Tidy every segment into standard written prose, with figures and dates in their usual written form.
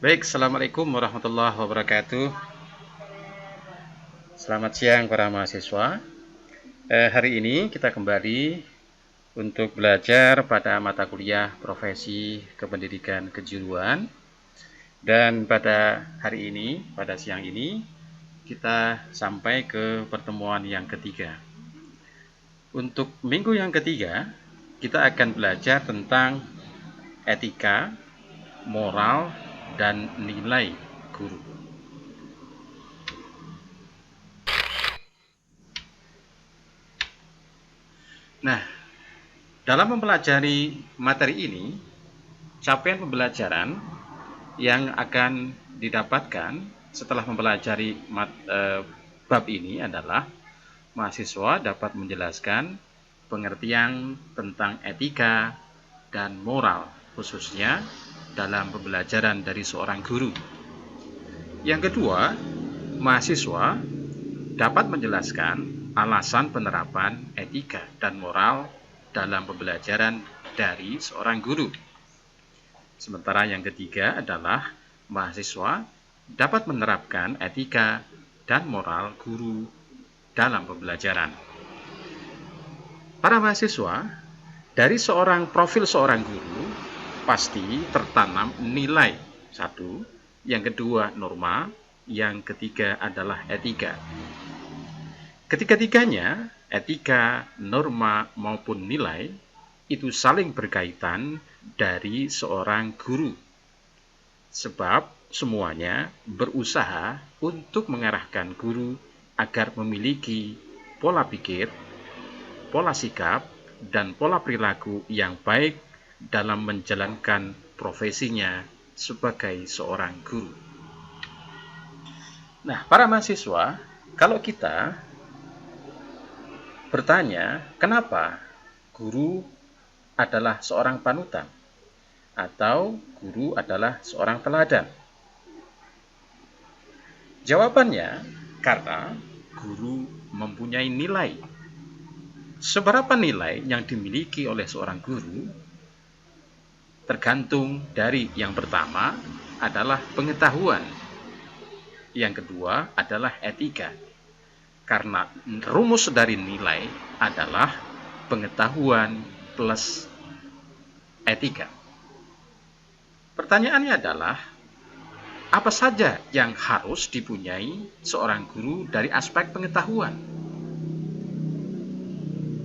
Baik, Assalamualaikum warahmatullahi wabarakatuh. Selamat siang para mahasiswa. Hari ini kita kembali untuk belajar pada mata kuliah Profesi Kependidikan Kejuruan. Dan pada hari ini, pada siang ini, kita sampai ke pertemuan yang ketiga. Untuk minggu yang ketiga, kita akan belajar tentang etika, moral, dan nilai guru. Nah, dalam mempelajari materi ini, capaian pembelajaran yang akan didapatkan setelah mempelajari bab ini adalah mahasiswa dapat menjelaskan pengertian tentang etika dan moral, khususnya dalam pembelajaran dari seorang guru. Yang kedua, mahasiswa dapat menjelaskan alasan penerapan etika dan moral dalam pembelajaran dari seorang guru. Sementara yang ketiga adalah mahasiswa dapat menerapkan etika dan moral guru dalam pembelajaran. Para mahasiswa, dari profil seorang guru pasti tertanam nilai. Satu, yang kedua norma, yang ketiga adalah etika. Ketiga-tiganya, etika, norma, maupun nilai, itu saling berkaitan dari seorang guru. Sebab semuanya berusaha untuk mengarahkan guru agar memiliki pola pikir, pola sikap, dan pola perilaku yang baik dalam menjalankan profesinya sebagai seorang guru. Nah, para mahasiswa, kalau kita bertanya, kenapa guru adalah seorang panutan atau guru adalah seorang teladan? Jawabannya, karena guru mempunyai nilai. Seberapa nilai yang dimiliki oleh seorang guru tergantung dari yang pertama adalah pengetahuan, yang kedua adalah etika. Karena rumus dari nilai adalah pengetahuan plus etika. Pertanyaannya adalah, apa saja yang harus dipunyai seorang guru dari aspek pengetahuan?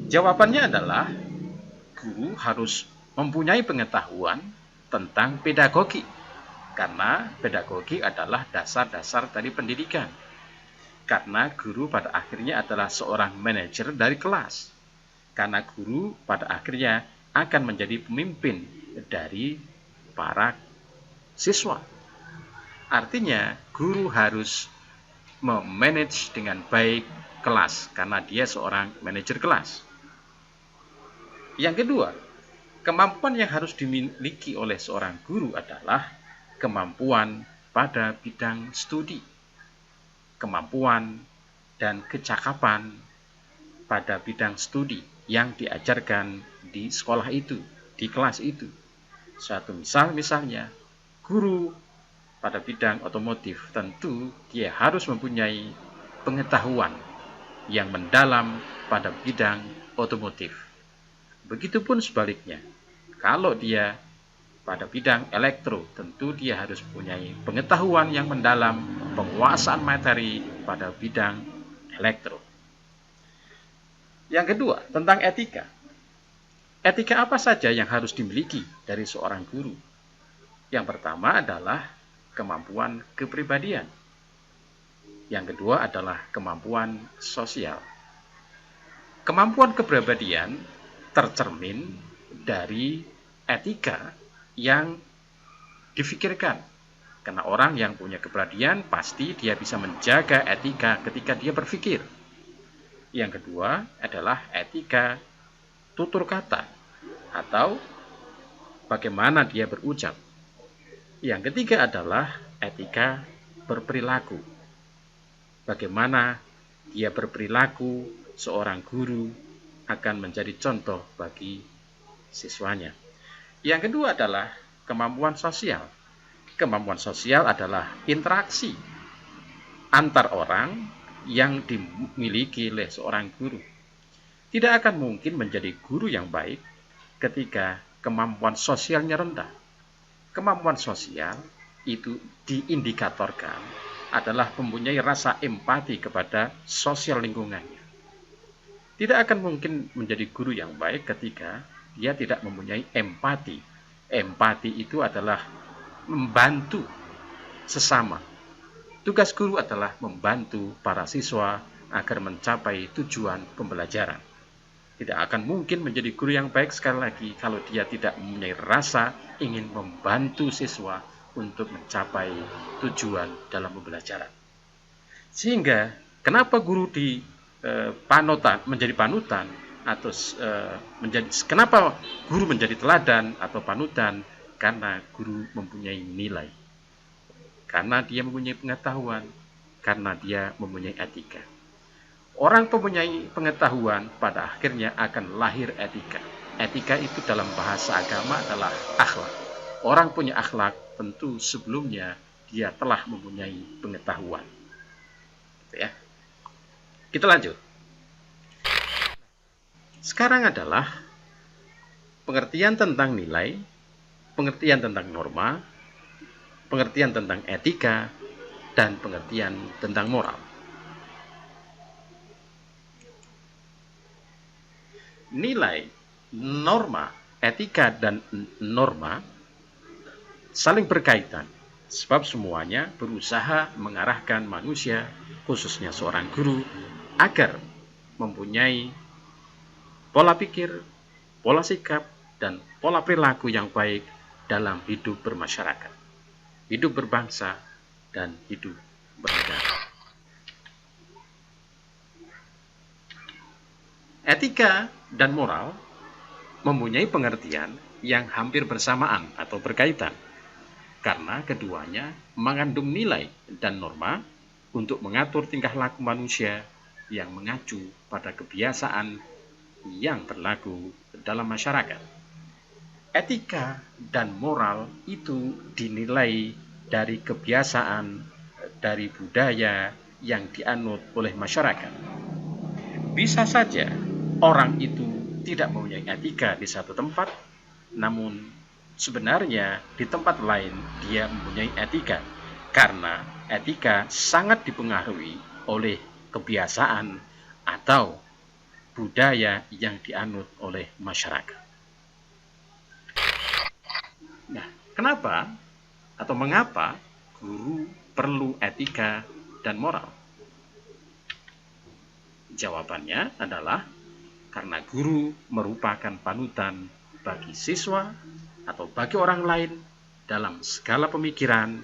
Jawabannya adalah, guru harus mempunyai pengetahuan tentang pedagogi, karena pedagogi adalah dasar-dasar dari pendidikan. Karena guru pada akhirnya adalah seorang manajer dari kelas. Karena guru pada akhirnya akan menjadi pemimpin dari para siswa. Artinya, guru harus memanage dengan baik kelas, karena dia seorang manajer kelas. Yang kedua, kemampuan yang harus dimiliki oleh seorang guru adalah kemampuan pada bidang studi, kemampuan dan kecakapan pada bidang studi yang diajarkan di sekolah itu, di kelas itu. Suatu misalnya, guru pada bidang otomotif, tentu dia harus mempunyai pengetahuan yang mendalam pada bidang otomotif. Begitupun sebaliknya, kalau dia pada bidang elektro, tentu dia harus mempunyai pengetahuan yang mendalam, penguasaan materi pada bidang elektro. Yang kedua, tentang etika. Etika apa saja yang harus dimiliki dari seorang guru? Yang pertama adalah kemampuan kepribadian. Yang kedua adalah kemampuan sosial. Kemampuan kepribadian tercermin dari etika yang difikirkan. Karena orang yang punya kepribadian pasti dia bisa menjaga etika ketika dia berpikir. Yang kedua adalah etika tutur kata atau bagaimana dia berucap. Yang ketiga adalah etika berperilaku. Bagaimana dia berperilaku, seorang guru akan menjadi contoh bagi siswanya. Yang kedua adalah kemampuan sosial. Kemampuan sosial adalah interaksi antar orang yang dimiliki oleh seorang guru. Tidak akan mungkin menjadi guru yang baik ketika kemampuan sosialnya rendah. Kemampuan sosial itu diindikatorkan adalah mempunyai rasa empati kepada sosial lingkungannya. Tidak akan mungkin menjadi guru yang baik ketika dia tidak mempunyai empati. Empati itu adalah membantu sesama. Tugas guru adalah membantu para siswa agar mencapai tujuan pembelajaran. Tidak akan mungkin menjadi guru yang baik sekali lagi kalau dia tidak mempunyai rasa ingin membantu siswa untuk mencapai tujuan dalam pembelajaran. Sehingga kenapa guru menjadi panutan atau kenapa guru menjadi teladan atau panutan? Karena guru mempunyai nilai, karena dia mempunyai pengetahuan, karena dia mempunyai etika. Orang mempunyai pengetahuan pada akhirnya akan lahir etika. Etika itu dalam bahasa agama adalah akhlak. Orang punya akhlak tentu sebelumnya dia telah mempunyai pengetahuan. Ya. Kita lanjut. Sekarang adalah pengertian tentang nilai, pengertian tentang norma, pengertian tentang etika, dan pengertian tentang moral. Nilai, norma, etika, dan norma saling berkaitan, sebab semuanya berusaha mengarahkan manusia, khususnya seorang guru, agar mempunyai pola pikir, pola sikap, dan pola perilaku yang baik dalam hidup bermasyarakat, hidup berbangsa, dan hidup bernegara. Etika dan moral mempunyai pengertian yang hampir bersamaan atau berkaitan, karena keduanya mengandung nilai dan norma untuk mengatur tingkah laku manusia yang mengacu pada kebiasaan yang berlaku dalam masyarakat. Etika dan moral itu dinilai dari kebiasaan, dari budaya yang dianut oleh masyarakat. Bisa saja orang itu tidak mempunyai etika di satu tempat, namun sebenarnya di tempat lain dia mempunyai etika, karena etika sangat dipengaruhi oleh kebiasaan atau budaya yang dianut oleh masyarakat. Nah, kenapa atau mengapa guru perlu etika dan moral? Jawabannya adalah karena guru merupakan panutan bagi siswa atau bagi orang lain dalam segala pemikiran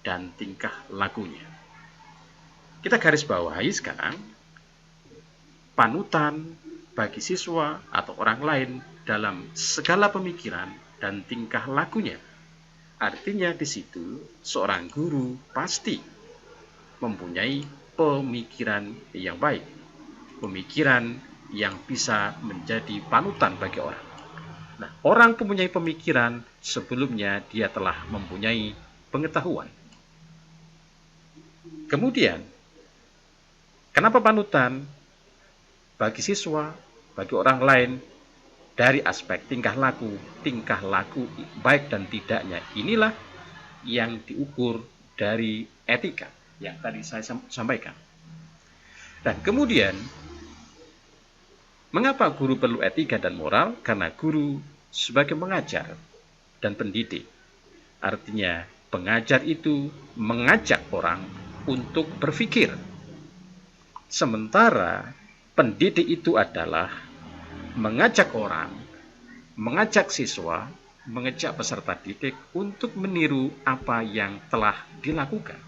dan tingkah lakunya. Kita garis bawahi sekarang, panutan bagi siswa atau orang lain dalam segala pemikiran dan tingkah lakunya. Artinya di situ seorang guru pasti mempunyai pemikiran yang baik, pemikiran yang bisa menjadi panutan bagi orang. Nah, orang mempunyai pemikiran sebelumnya dia telah mempunyai pengetahuan. Kemudian, kenapa panutan bagi siswa, bagi orang lain dari aspek tingkah laku baik dan tidaknya, inilah yang diukur dari etika yang tadi saya sampaikan. Dan kemudian, mengapa guru perlu etika dan moral? Karena guru sebagai pengajar dan pendidik. Artinya, pengajar itu mengajak orang untuk berpikir. Sementara pendidik itu adalah mengajak orang, mengajak siswa, mengajak peserta didik untuk meniru apa yang telah dilakukan.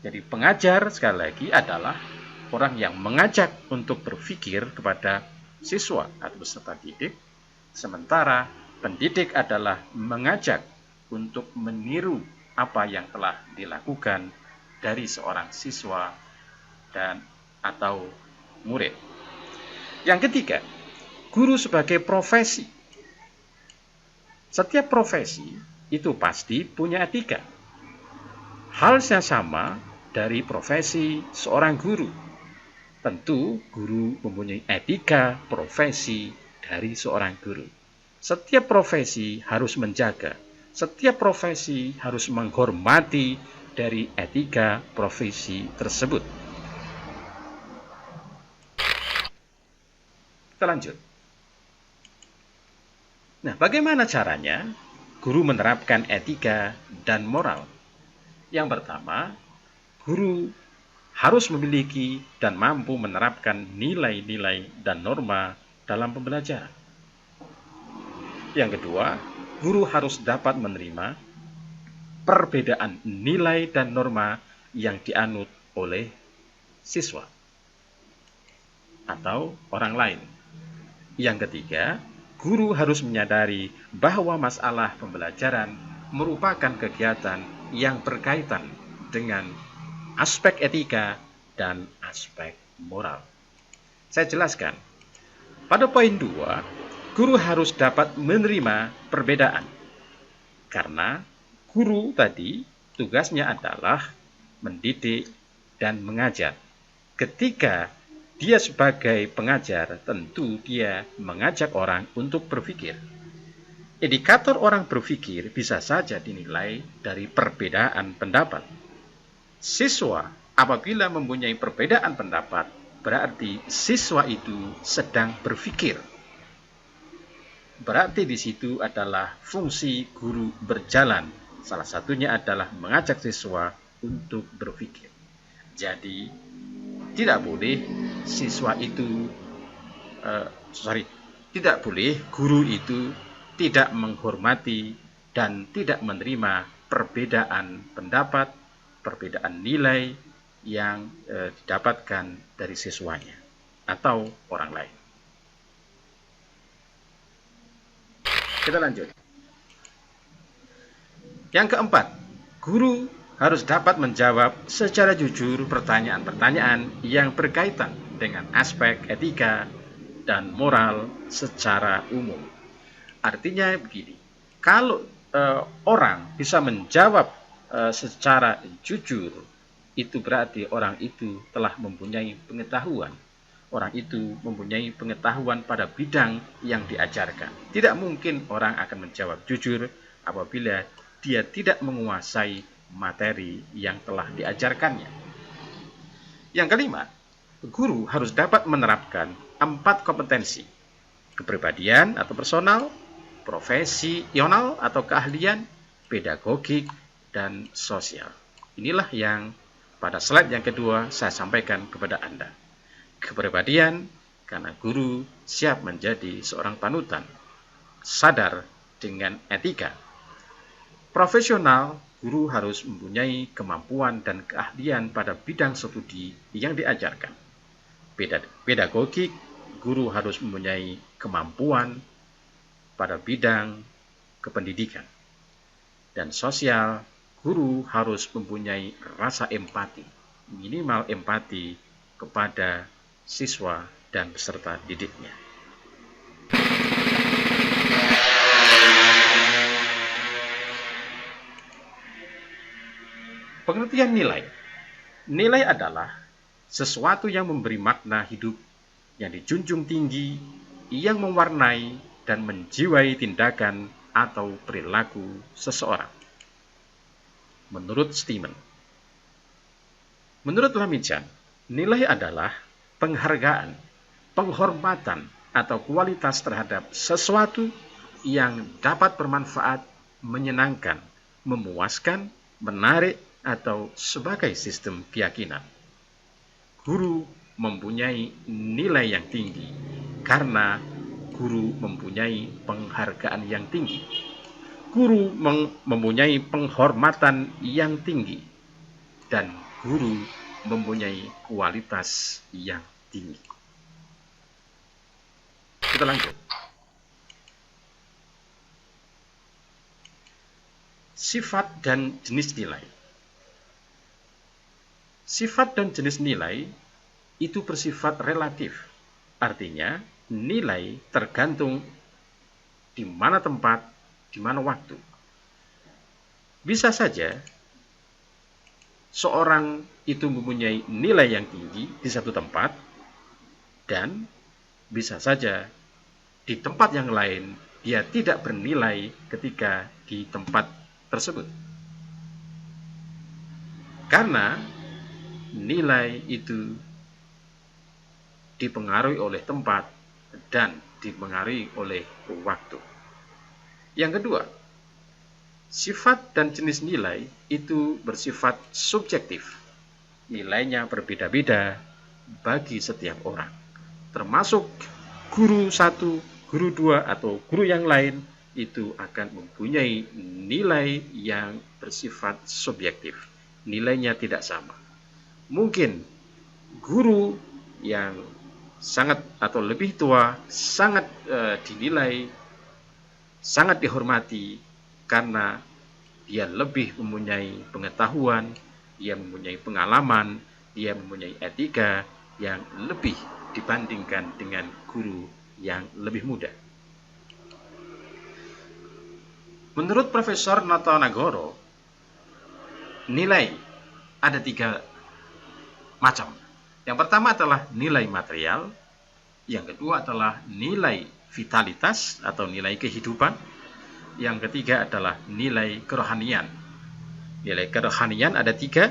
Jadi pengajar sekali lagi adalah orang yang mengajak untuk berpikir kepada siswa atau peserta didik, sementara pendidik adalah mengajak untuk meniru apa yang telah dilakukan dari seorang siswa dan atau murid. Yang ketiga, guru sebagai profesi. Setiap profesi itu pasti punya etika. Halnya sama dari profesi seorang guru. Tentu guru mempunyai etika profesi dari seorang guru. Setiap profesi harus menjaga, setiap profesi harus menghormati dari etika profesi tersebut. Kita lanjut. Nah, bagaimana caranya guru menerapkan etika dan moral? Yang pertama, guru harus memiliki dan mampu menerapkan nilai-nilai dan norma dalam pembelajaran. Yang kedua, guru harus dapat menerima perbedaan nilai dan norma yang dianut oleh siswa atau orang lain. Yang ketiga, guru harus menyadari bahwa masalah pembelajaran merupakan kegiatan yang berkaitan dengan aspek etika dan aspek moral. Saya jelaskan. Pada poin 2, guru harus dapat menerima perbedaan. Karena guru tadi tugasnya adalah mendidik dan mengajar. Ketika dia sebagai pengajar, tentu dia mengajak orang untuk berpikir. Indikator orang berpikir bisa saja dinilai dari perbedaan pendapat. Siswa apabila mempunyai perbedaan pendapat, berarti siswa itu sedang berpikir. Berarti di situ adalah fungsi guru berjalan. Salah satunya adalah mengajak siswa untuk berpikir. Jadi, tidak boleh siswa itu, tidak boleh guru itu tidak menghormati dan tidak menerima perbedaan pendapat, perbedaan nilai yang didapatkan dari siswanya atau orang lain. Kita lanjut. Yang keempat, guru harus dapat menjawab secara jujur pertanyaan-pertanyaan yang berkaitan dengan aspek etika dan moral secara umum. Artinya begini, kalau orang bisa menjawab secara jujur, itu berarti orang itu telah mempunyai pengetahuan. Orang itu mempunyai pengetahuan pada bidang yang diajarkan. Tidak mungkin orang akan menjawab jujur apabila dia tidak menguasai materi yang telah diajarkannya. Yang kelima, guru harus dapat menerapkan 4 kompetensi: kepribadian atau personal, profesional atau keahlian, pedagogik, dan sosial. Inilah yang pada slide yang kedua saya sampaikan kepada Anda. Kepribadian, karena guru siap menjadi seorang panutan, sadar dengan etika. Profesional, guru harus mempunyai kemampuan dan keahlian pada bidang studi yang diajarkan. Pedagogik, guru harus mempunyai kemampuan pada bidang kependidikan. Dan sosial, guru harus mempunyai rasa empati, minimal empati kepada siswa dan peserta didiknya. Pengertian nilai. Nilai adalah sesuatu yang memberi makna hidup, yang dijunjung tinggi, yang mewarnai dan menjiwai tindakan atau perilaku seseorang. Menurut Stephen. Menurut Lamijan, nilai adalah penghargaan, penghormatan, atau kualitas terhadap sesuatu yang dapat bermanfaat, menyenangkan, memuaskan, menarik, atau sebagai sistem keyakinan. Guru mempunyai nilai yang tinggi karena guru mempunyai penghargaan yang tinggi. Guru mempunyai penghormatan yang tinggi dan guru mempunyai kualitas yang tinggi. Kita lanjut. Sifat dan jenis nilai. Sifat dan jenis nilai itu bersifat relatif. Artinya, nilai tergantung di mana tempat, di mana waktu. Bisa saja seorang itu mempunyai nilai yang tinggi di satu tempat, dan bisa saja di tempat yang lain dia tidak bernilai ketika di tempat tersebut. Karena nilai itu dipengaruhi oleh tempat dan dipengaruhi oleh waktu. Yang kedua, sifat dan jenis nilai itu bersifat subjektif. Nilainya berbeda-beda bagi setiap orang, termasuk guru satu, guru dua, atau guru yang lain itu akan mempunyai nilai yang bersifat subjektif. Nilainya tidak sama. Mungkin guru yang sangat atau lebih tua sangat dinilai, sangat dihormati karena dia lebih mempunyai pengetahuan, dia mempunyai pengalaman, dia mempunyai etika yang lebih dibandingkan dengan guru yang lebih muda. Menurut Profesor Noto Nagoro, nilai ada 3 macam. Yang pertama adalah nilai material, yang kedua adalah nilai vitalitas atau nilai kehidupan, yang ketiga adalah nilai kerohanian. Nilai kerohanian ada 3,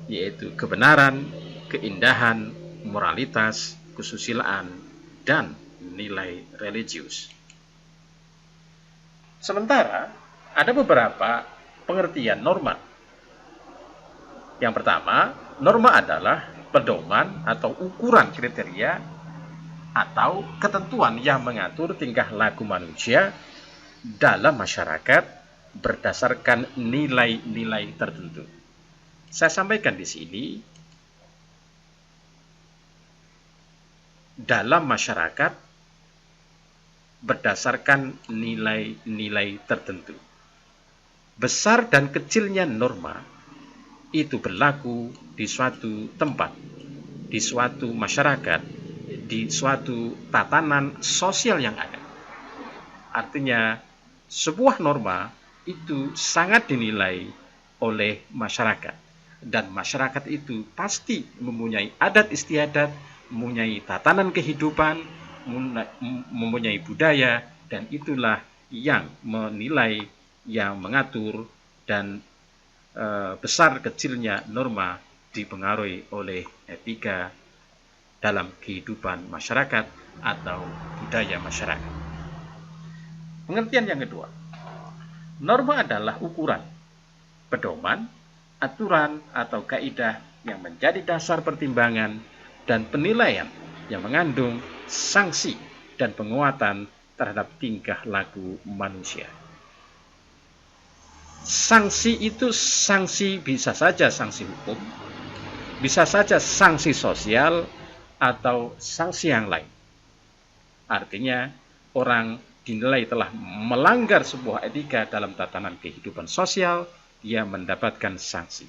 yaitu kebenaran, keindahan, moralitas, kesusilaan, dan nilai religius. Sementara ada beberapa pengertian norma. Yang pertama, norma adalah pedoman atau ukuran kriteria atau ketentuan yang mengatur tingkah laku manusia dalam masyarakat berdasarkan nilai-nilai tertentu. Saya sampaikan di sini, dalam masyarakat berdasarkan nilai-nilai tertentu. Besar dan kecilnya norma itu berlaku di suatu tempat, di suatu masyarakat, di suatu tatanan sosial yang ada. Artinya, sebuah norma itu sangat dinilai oleh masyarakat, dan masyarakat itu pasti mempunyai adat istiadat, mempunyai tatanan kehidupan, mempunyai budaya, dan itulah yang menilai, yang mengatur, dan besar kecilnya norma dipengaruhi oleh etika dalam kehidupan masyarakat atau budaya masyarakat. Pengertian yang kedua, norma adalah ukuran, pedoman, aturan atau kaidah yang menjadi dasar pertimbangan dan penilaian yang mengandung sanksi dan penguatan terhadap tingkah laku manusia. Sanksi itu sanksi bisa saja sanksi hukum, bisa saja sanksi sosial, atau sanksi yang lain. Artinya, orang dinilai telah melanggar sebuah etika dalam tatanan kehidupan sosial, dia mendapatkan sanksi.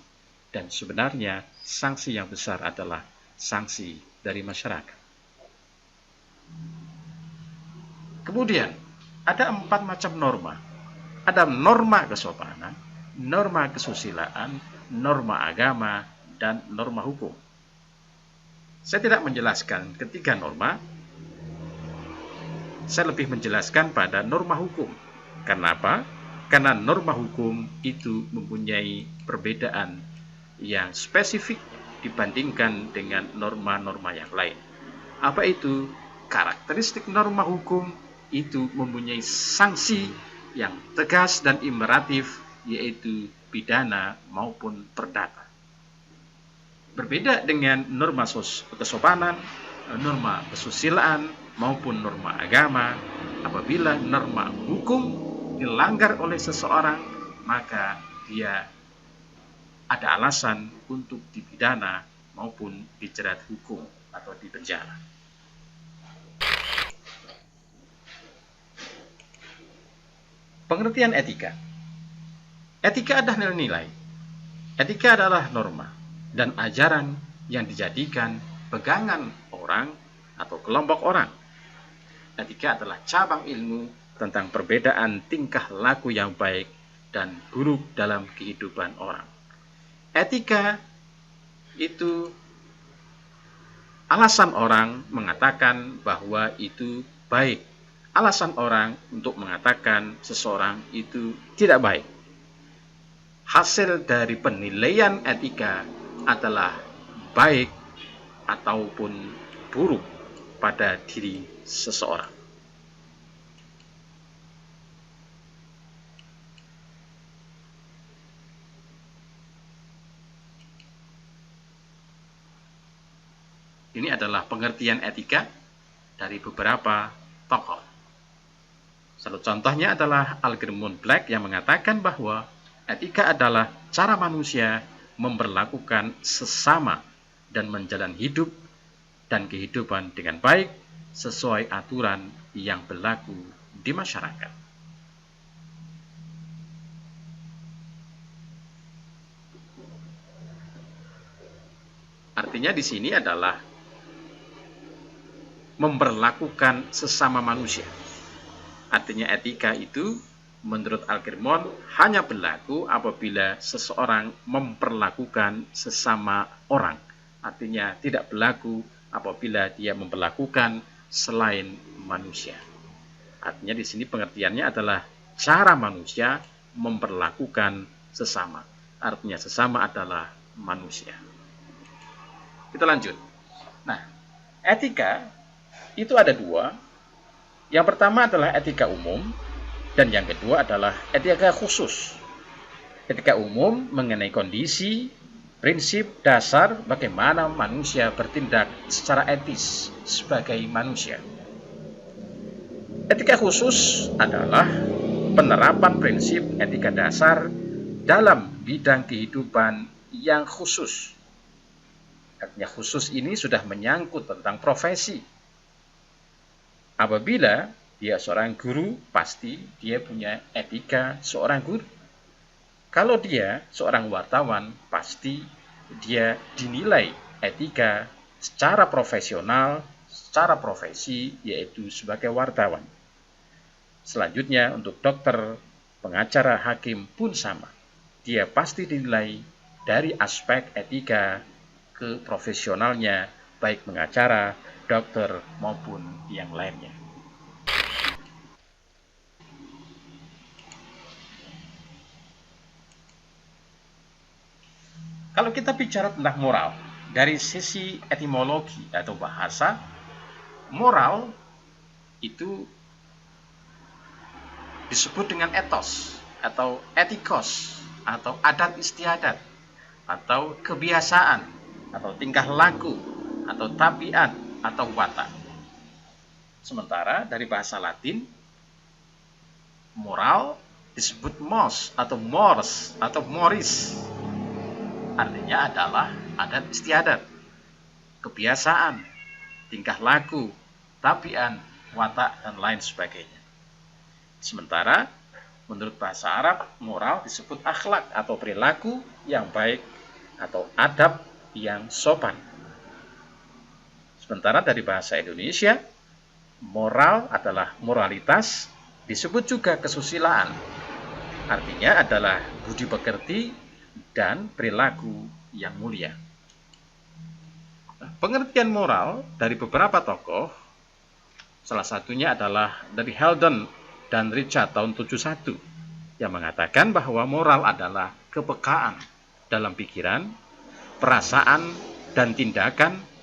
Dan sebenarnya sanksi yang besar adalah sanksi dari masyarakat. Kemudian, ada 4 macam norma. Ada norma kesopanan, norma kesusilaan, norma agama, dan norma hukum. Saya tidak menjelaskan ketiga norma, saya lebih menjelaskan pada norma hukum. Kenapa? Karena norma hukum itu mempunyai perbedaan yang spesifik dibandingkan dengan norma-norma yang lain. Apa itu? Karakteristik norma hukum itu mempunyai sanksi yang tegas dan imperatif, yaitu pidana maupun perdata. Berbeda dengan norma kesopanan, norma kesusilaan, maupun norma agama. Apabila norma hukum dilanggar oleh seseorang, maka dia ada alasan untuk dipidana maupun dijerat hukum atau dipenjara. Pengertian etika. Etika adalah nilai. Etika adalah norma dan ajaran yang dijadikan pegangan orang atau kelompok orang. Etika adalah cabang ilmu tentang perbedaan tingkah laku yang baik dan buruk dalam kehidupan orang. Etika itu alasan orang mengatakan bahwa itu baik. Alasan orang untuk mengatakan seseorang itu tidak baik. Hasil dari penilaian etika adalah baik ataupun buruk pada diri seseorang. Ini adalah pengertian etika dari beberapa tokoh. Salah contohnya adalah Algernon Black yang mengatakan bahwa etika adalah cara manusia memperlakukan sesama dan menjalani hidup dan kehidupan dengan baik sesuai aturan yang berlaku di masyarakat. Artinya di sini adalah memperlakukan sesama manusia. Artinya etika itu menurut Algernon hanya berlaku apabila seseorang memperlakukan sesama orang. Artinya tidak berlaku apabila dia memperlakukan selain manusia. Artinya di sini pengertiannya adalah cara manusia memperlakukan sesama. Artinya sesama adalah manusia. Kita lanjut. Nah, etika itu ada dua. Yang pertama adalah etika umum, dan yang kedua adalah etika khusus. Etika umum mengenai kondisi, prinsip dasar bagaimana manusia bertindak secara etis sebagai manusia. Etika khusus adalah penerapan prinsip etika dasar dalam bidang kehidupan yang khusus. Artinya khusus ini sudah menyangkut tentang profesi. Apabila dia seorang guru, pasti dia punya etika seorang guru. Kalau dia seorang wartawan, pasti dia dinilai etika secara profesional, secara profesi, yaitu sebagai wartawan. Selanjutnya untuk dokter, pengacara, hakim pun sama. Dia pasti dinilai dari aspek etika ke profesionalnya, baik pengacara, dokter maupun yang lainnya. Kalau kita bicara tentang moral, dari sisi etimologi atau bahasa, moral itu disebut dengan etos atau etikos atau adat istiadat atau kebiasaan atau tingkah laku atau tabiat atau watak. Sementara dari bahasa Latin, moral disebut mos atau mors atau moris. Artinya adalah adat istiadat, kebiasaan, tingkah laku, tabiat, watak, dan lain sebagainya. Sementara menurut bahasa Arab, moral disebut akhlak atau perilaku yang baik atau adab yang sopan. Sementara dari bahasa Indonesia, moral adalah moralitas, disebut juga kesusilaan. Artinya adalah budi pekerti dan perilaku yang mulia. Pengertian moral dari beberapa tokoh, salah satunya adalah dari Heldon dan Richard tahun 71, yang mengatakan bahwa moral adalah kepekaan dalam pikiran, perasaan, dan tindakan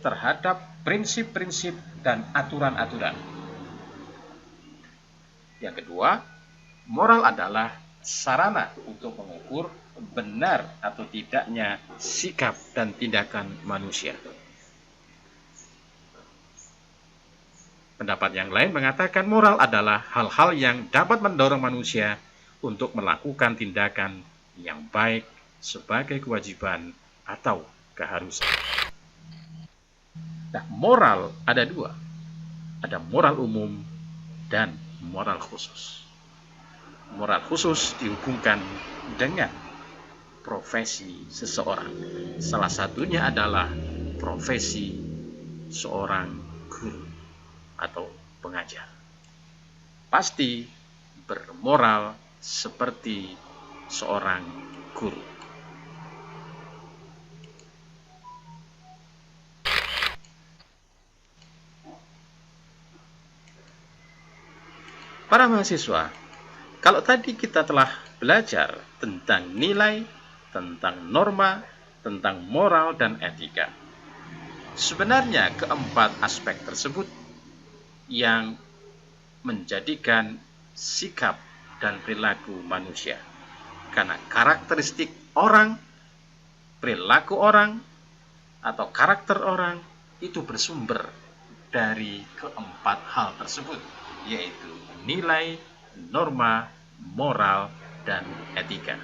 terhadap prinsip-prinsip dan aturan-aturan. Yang kedua, moral adalah sarana untuk mengukur benar atau tidaknya sikap dan tindakan manusia. Pendapat yang lain mengatakan moral adalah hal-hal yang dapat mendorong manusia untuk melakukan tindakan yang baik sebagai kewajiban atau keharusan. Nah, moral ada dua. Ada moral umum dan moral khusus. Moral khusus dihubungkan dengan profesi seseorang. Salah satunya adalah profesi seorang guru atau pengajar. Pasti bermoral seperti seorang guru. Para mahasiswa, kalau tadi kita telah belajar tentang nilai, tentang norma, tentang moral dan etika. Sebenarnya keempat aspek tersebut yang menjadikan sikap dan perilaku manusia. Karena karakteristik orang, perilaku orang, atau karakter orang itu bersumber dari keempat hal tersebut, yaitu nilai, norma, moral, dan etika.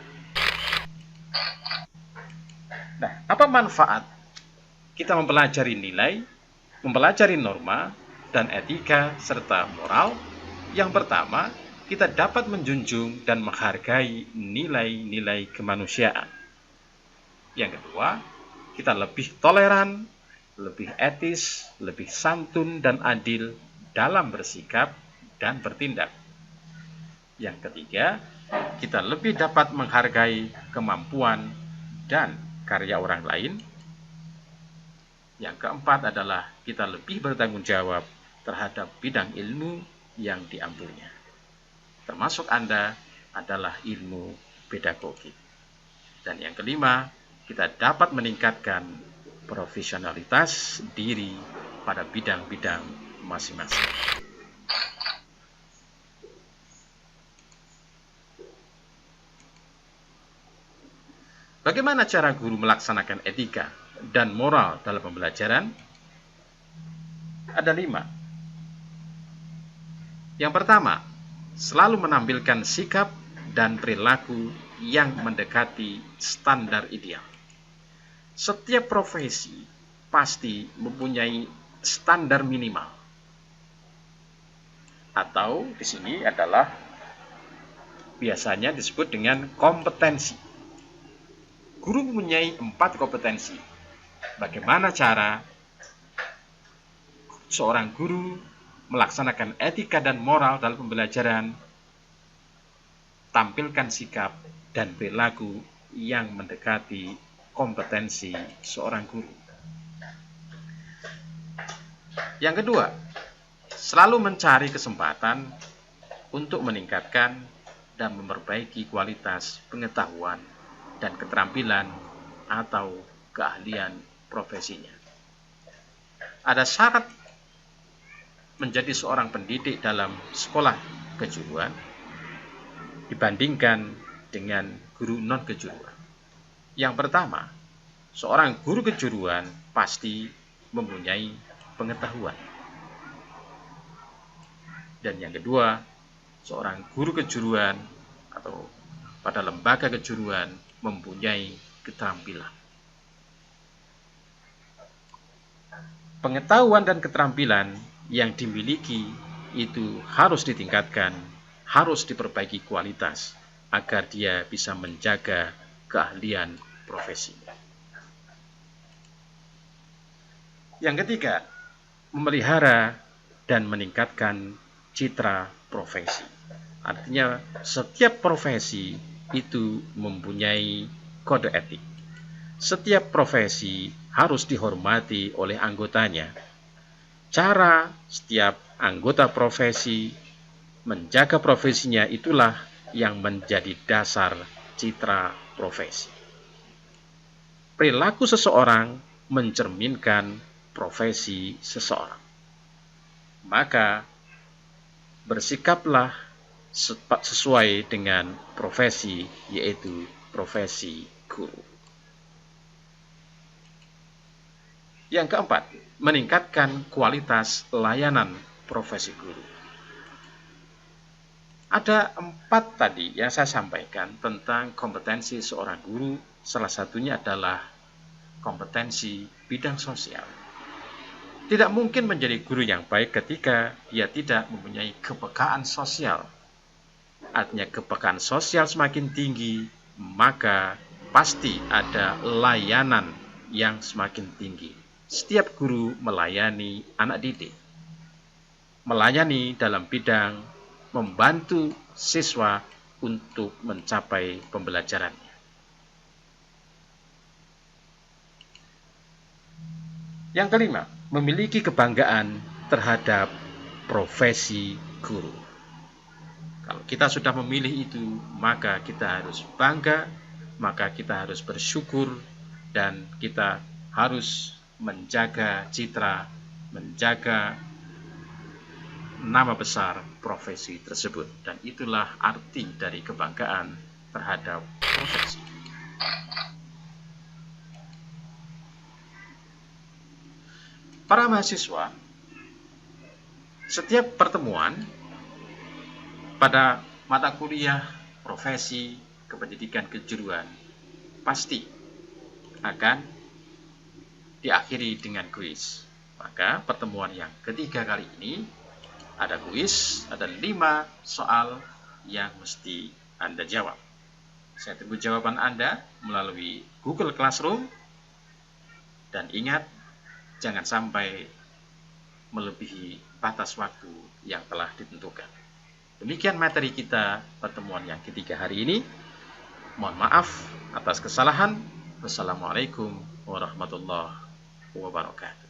Nah, apa manfaat kita mempelajari nilai, mempelajari norma, dan etika, serta moral? Yang pertama, kita dapat menjunjung dan menghargai nilai-nilai kemanusiaan. Yang kedua, kita lebih toleran, lebih etis, lebih santun dan adil dalam bersikap dan bertindak. Yang ketiga, kita lebih dapat menghargai kemampuan dan karya orang lain. Yang keempat adalah kita lebih bertanggung jawab terhadap bidang ilmu yang diambilnya. Termasuk Anda adalah ilmu pedagogi. Dan yang kelima, kita dapat meningkatkan profesionalitas diri pada bidang-bidang masing-masing. Bagaimana cara guru melaksanakan etika dan moral dalam pembelajaran? Ada 5. Yang pertama, selalu menampilkan sikap dan perilaku yang mendekati standar ideal. Setiap profesi pasti mempunyai standar minimal. Atau di sini adalah biasanya disebut dengan kompetensi. Guru mempunyai 4 kompetensi. Bagaimana cara seorang guru melaksanakan etika dan moral dalam pembelajaran? Tampilkan sikap dan perilaku yang mendekati kompetensi seorang guru. Yang kedua, selalu mencari kesempatan untuk meningkatkan dan memperbaiki kualitas pengetahuan dan keterampilan atau keahlian profesinya. Ada syarat menjadi seorang pendidik dalam sekolah kejuruan dibandingkan dengan guru non-kejuruan. Yang pertama, seorang guru kejuruan pasti mempunyai pengetahuan. Dan yang kedua, seorang guru kejuruan atau pada lembaga kejuruan mempunyai keterampilan. Pengetahuan dan keterampilan yang dimiliki itu harus ditingkatkan, harus diperbaiki kualitas agar dia bisa menjaga keahlian profesi. Yang ketiga, memelihara dan meningkatkan citra profesi. Artinya setiap profesi itu mempunyai kode etik. Setiap profesi harus dihormati oleh anggotanya. Cara setiap anggota profesi menjaga profesinya itulah yang menjadi dasar citra profesi. Perilaku seseorang mencerminkan profesi seseorang. Maka bersikaplah sesuai dengan profesi, yaitu profesi guru. Yang keempat, meningkatkan kualitas layanan profesi guru. Ada 4 tadi yang saya sampaikan tentang kompetensi seorang guru. Salah satunya adalah kompetensi bidang sosial. Tidak mungkin menjadi guru yang baik ketika dia tidak mempunyai kepekaan sosial. Artinya kepekaan sosial semakin tinggi, maka pasti ada layanan yang semakin tinggi. Setiap guru melayani anak didik, melayani dalam bidang membantu siswa untuk mencapai pembelajarannya. Yang kelima, memiliki kebanggaan terhadap profesi guru. Kalau kita sudah memilih itu, maka kita harus bangga, maka kita harus bersyukur, dan kita harus menjaga citra, menjaga nama besar profesi tersebut. Dan itulah arti dari kebanggaan terhadap profesi. Para mahasiswa, setiap pertemuan pada mata kuliah, profesi, kependidikan kejuruan pasti akan diakhiri dengan kuis. Maka pertemuan yang ketiga kali ini ada kuis, ada 5 soal yang mesti Anda jawab. Saya tunggu jawaban Anda melalui Google Classroom. Dan ingat, jangan sampai melebihi batas waktu yang telah ditentukan. Demikian materi kita pertemuan yang ketiga hari ini. Mohon maaf atas kesalahan. Wassalamualaikum warahmatullahi wabarakatuh.